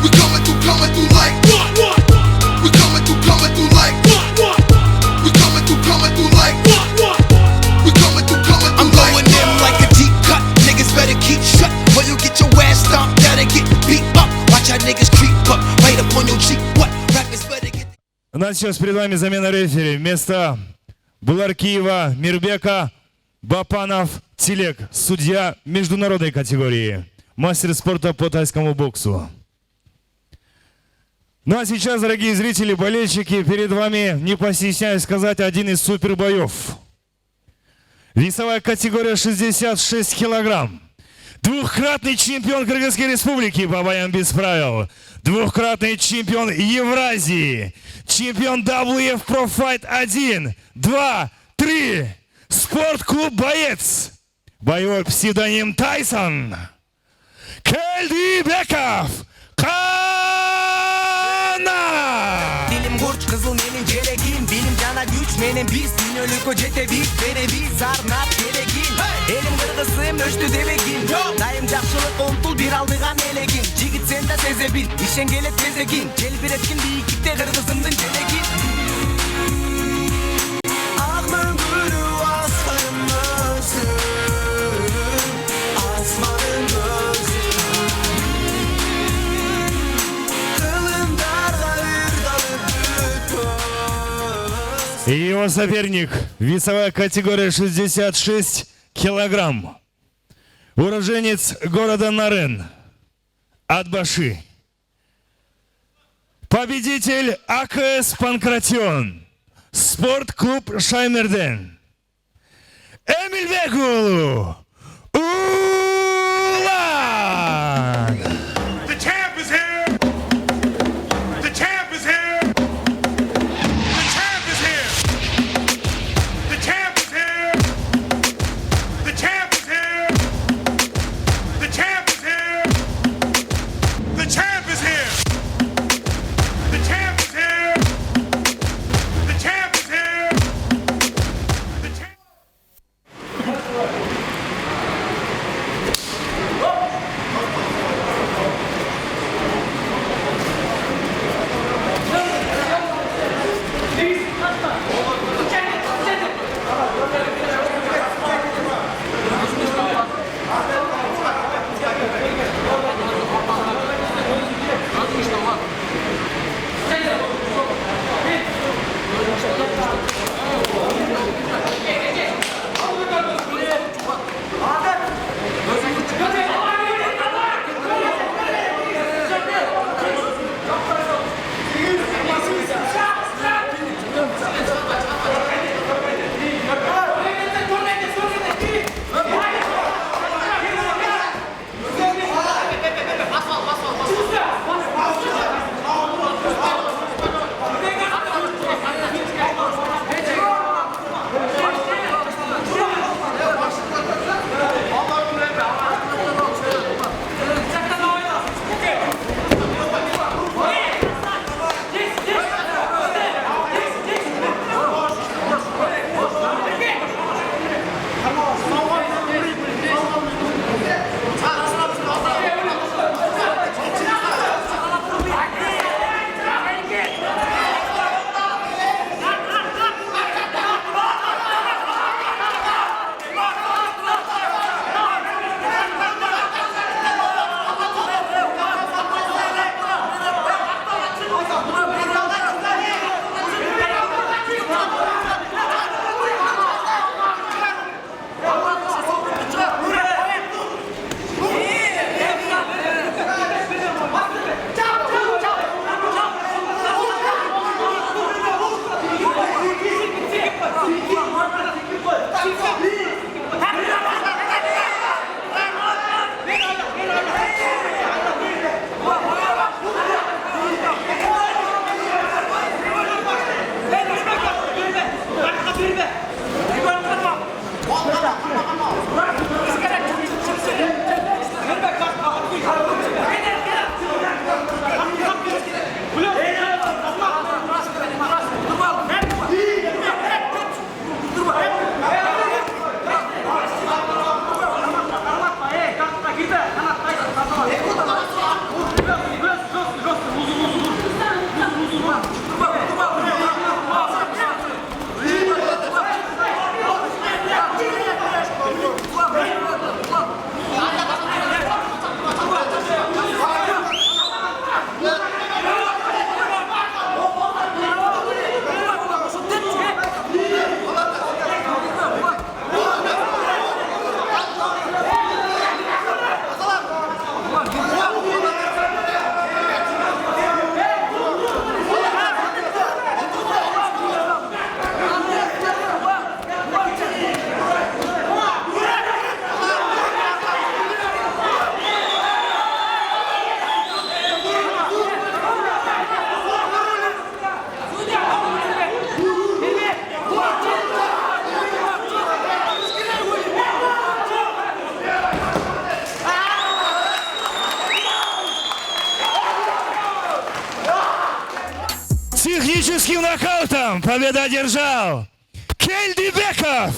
We coming through like what? We coming through like what? We coming through like what? We coming through I'm going in like a deep cut. Niggas better keep shut, or you'll get your ass stomped out and get beat up. Watch how niggas creep up right up on your cheek. What? Rappers better get. У нас сейчас перед вами замена рефери. Вместо Буларкиева Мирбека Бапанов Телек, судья международной категории, мастер спорта по тайскому боксу. Ну а сейчас, дорогие зрители, болельщики, перед вами, не постесняюсь сказать, один из супербоев. Весовая категория 66 килограмм. Двухкратный чемпион Кыргызской республики по боям без правил. Двухкратный чемпион Евразии. Чемпион WF Pro Fight 1, 2, 3. Спортклуб «Боец». Боевой псевдоним Тайсон. Келдибеков Кана. Dilim kurç kızıl menin gelegin. Bilim cana güç menin biz. Dünölükö жетебиз беребиz арнап келегин. Элим кыргызым өчтү дебегин. Дайым жакшылык умтул бир алдыган элегин. Жигит сен да сезе бил, ишен келет кезегин. Желбиреткин бийиктикте кыргызымдын желегин. И его соперник, весовая категория 66 килограмм. Уроженец города Нарен, Атбаши. Победитель АКС Панкратион, спортклуб Шаймерден. Эмильбекулу Улан. Техническим нокаутом победу одержал Кельдибеков